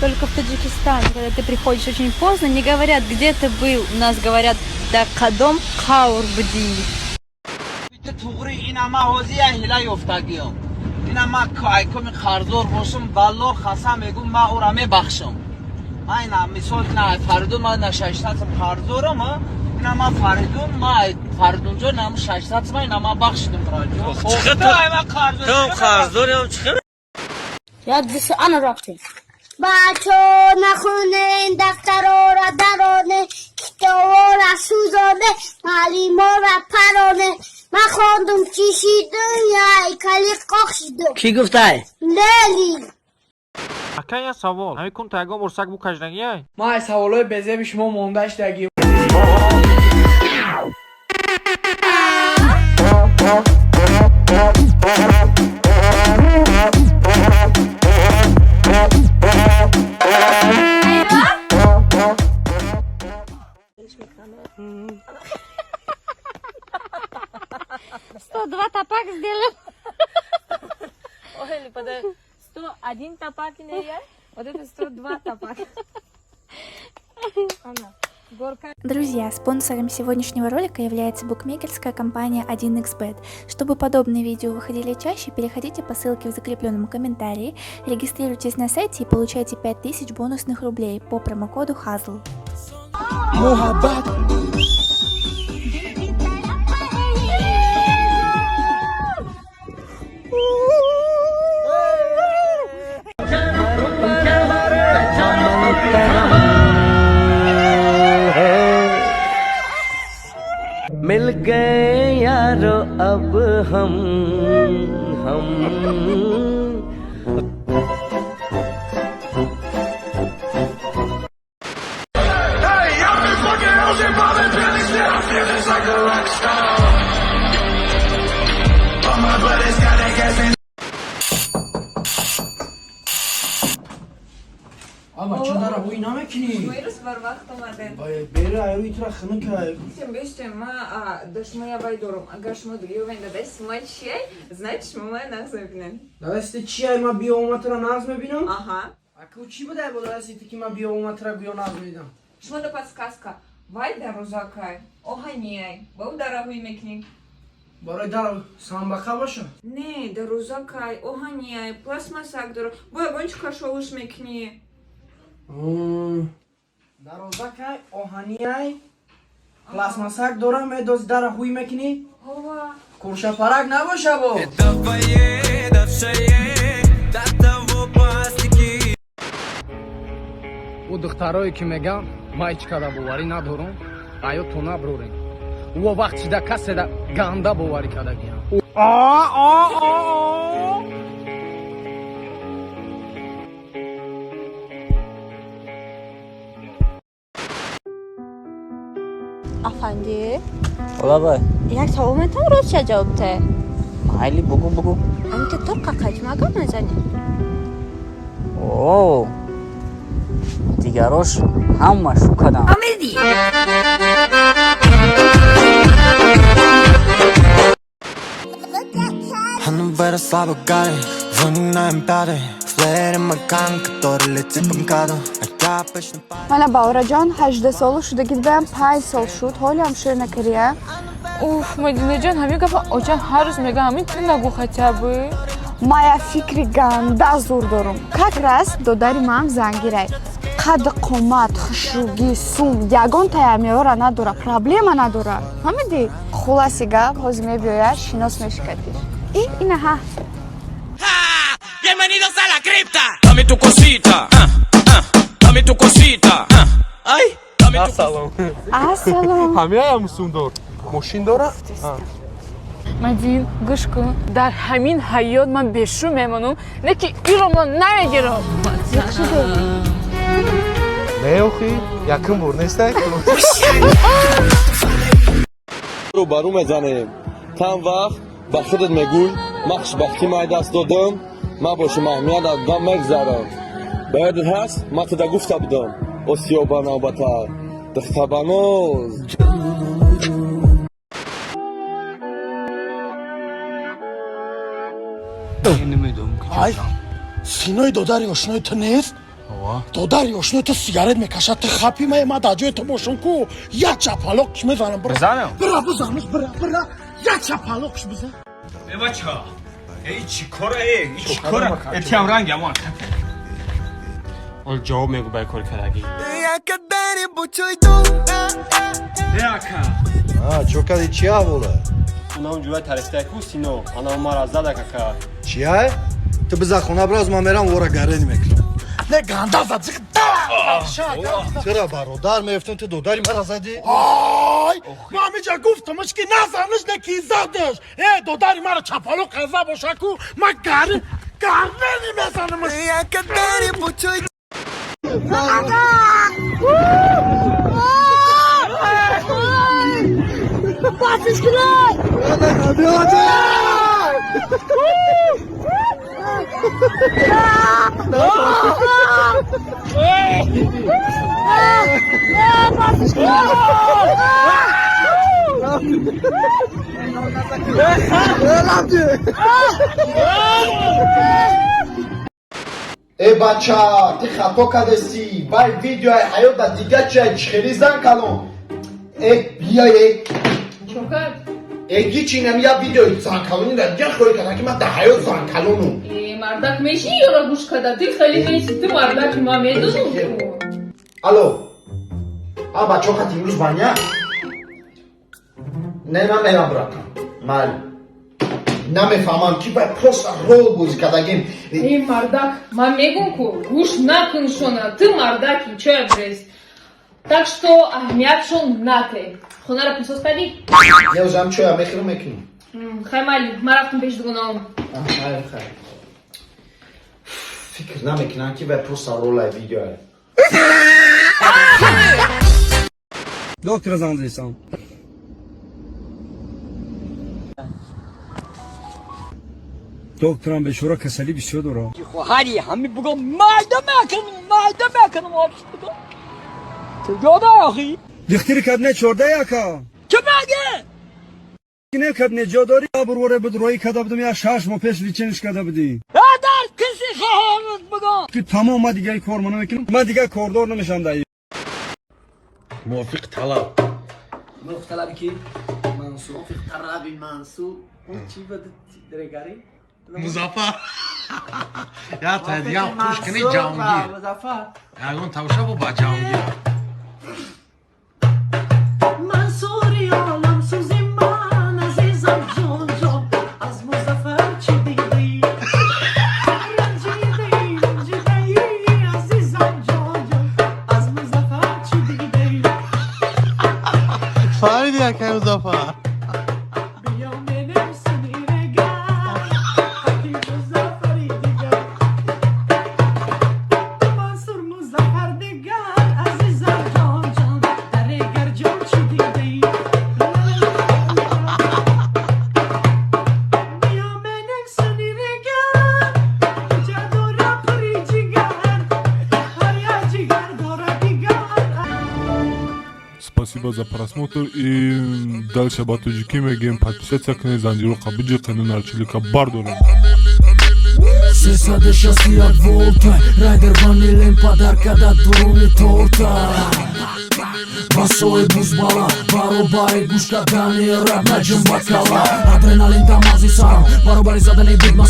Только в Таджикистане, когда ты приходишь очень поздно, не говорят, где ты был. У нас говорят, да кадом каур бди. اینا ما کایکم خرزور باشم بالله خسم میگم ما او را میبخشم اینا مثال نه فردون ما نه 600 خرزور ما اینا ما فردون جو نام 600 ما اینا ما بخشیدم راجو چقدر هم خرزور هم چقدر یادش آن رفتیم بچه نخونه دفتر را درانه کتاب را سوزانه معلم را پرانه من خواندم چیشی دنیای کلی قاخشیدم کی گفته؟ لیلی اکا یه سوال همین کن تاگا مرسک بو کجنگی های ما از سوالای بزه به شما موندهش دگیم Два тапак сделал. Ой, подожди. 101 тапак не я? Вот это 102 тапак. Друзья, спонсором сегодняшнего ролика является букмекерская компания 1xbet. Чтобы подобные видео выходили чаще, переходите по ссылке в закрепленном комментарии, регистрируйтесь на сайте и получайте 5000 бонусных рублей по промокоду HAZL. मिल गए यारो अब हम Ama çınara bu iname kini. Buyuruz var vaxt olmadı. Beri ayı itra xını kay. Всем бестим, мы дошмая байдором, агашмо дгиовен да дес мачей, значит мы нас запнем. Da ste çi ma biyometre naz mı binam? Ага. Akı çi bu da bu da ste ki ma biyometre guyo naz mı binam. Шмо да подсказка. Вайда розакай, оганяй, бау дорогой мекник. Барай dar sambaka başa. Не, да розакай, оганяй, пластмасак дор. Бой гончка шолуш мекни. Darozakay ohaniyay plasmasak dora me doz dara huy mekini. Ова. Kurşa parak ne boşa bu? У духтарои ки меган майчкада боварӣ надорум аё то наброрем ӯ вақт чида каседа ганда боварӣ кардагиам Efendi, ola bای یک سوالتان راست چه جوابته؟ مایلی بگو انت ترقه قجمه نزنی اوه دیگراش همه شو کدام آمدی Hanno vera slabo gare, vonina empare Flare in my gun, который летит по МКАДу Я обычно Мана Баураҷон 18 сол шуда гидбаям 5 сол шуд ҳоли ҳамшир накария уф Мадинаҷон ҳамин гафа очан ҳар рӯз мегӯяд ҳамин ту нагӯ хатяби мая фикри ганда зур дорум как раз додари маам зангирай қадди қомат хушругӣ сум ягон таярмиёра надора проблема надора ҳамиди хуласи гап ҳозир мебиёяд шинос мешикадиш инаҳа Bienvenidos a la cripta. Dame tu cosita. Dame tu cosita. Ay, dame tu ассалом ҳамеям сундор мошин дора Мадин гӯш кун дар ҳамин ҳаёт ман бешу мемонам не ки иро ман намегирам меохӣ якум бор нестай رو برو میزنیم تام وقت با خودت میگوی مخش وقتی ما دست دادم ما باشم اهمیت از دام میگذارم باید هست ما تو دا گفته بودم اسیابان آبتر دختبانوز ай синои додари ошнои ту нест داداری آشنا تو سیگارت میکشد تو خپی ما در جای تو باشم کو یک چپالوکش میزنم بزنم بزنش برا یک چپالوکش بزن ای بچه ای چی کاره ای چی کاره اتیام رنگ امان اون جواب میگو بای کار کرگی چوکا چیا بوله اونا اونجوری ترسته کو سینو انا ما را زده کاکا چیه تو بذار خونه براز من میرم ورا گرنی میکنم نه گنده زد چرا برادر میفتن تو دوداری مرا زدی؟ آی ما همیجا گفتمش که نزنش نکی زدش ای دوداری مرا چپالو قضا باشه کو من گرنی میزنمش باسش کنه ای بچه تی خطا کردستی بای ویدیو حیات دیگه چه خیلی زن کلون ای بیای چوکر ایگی چی نمیا ویدیو زن کلونی در دیگه خوری کنه که من در حیات زن کلونو مردک میشی یا را گوش کده دی خیلی میشی تو مردک ما میدونم الو بچه ها امروز بانیا نه من میرم براتم مال نمیفهمم کی باید پروست رول بازی کردگیم ای مردک من میگم که گوش نکن شونه تو مردکی چه برس так что اهمیتشون نکن خونه را پسوز کردی؟ نیوزم چه میخیرم میکنیم خیلی مالی من رفتم پیش دگونام خیلی فکر نمیکنم که باید پروست رول ویدیو دکتر زندگیسان دکترم به شورا کسلی بسیار داره هری همه بگم مایده میکنم آبش بگم تو جاده آخی دختری کدنه چورده یکا چه مگه؟ نه کدنه جاداری بروره بدروی کده بدم یا شش ما پیش لیچنش کده بدی در کسی خواهمت بگم که تمام ما دیگه کار منو میکنم من دیگه کاردار نمیشم دایی موافق طلب موافق طلبی کی؟ منصور موافق طلبی منصور اون چی بده درگاری؟ مظفر یا تا دیگه خوش کنی جهانگیر مظفر اگون توشه با جهانگیر منصوری عالم سوزی من عزیزم جان جان از مظفر چی دیدی؟ رنجیدی عزیزم جان جان از مظفر چی دیدی؟ فهمیدی یکی مظفر Спасибо за просмотр и дальше батуджики мегем подписаться к Незандиру Кабиджи канал Чилика Бардуна. Сесаде шаси от волта, райдер ванилен подарка да дуруни торта. Басой бузбала, баробари гушка дани раб наджим бакала. Адреналин тамази сарам, баробари задани будма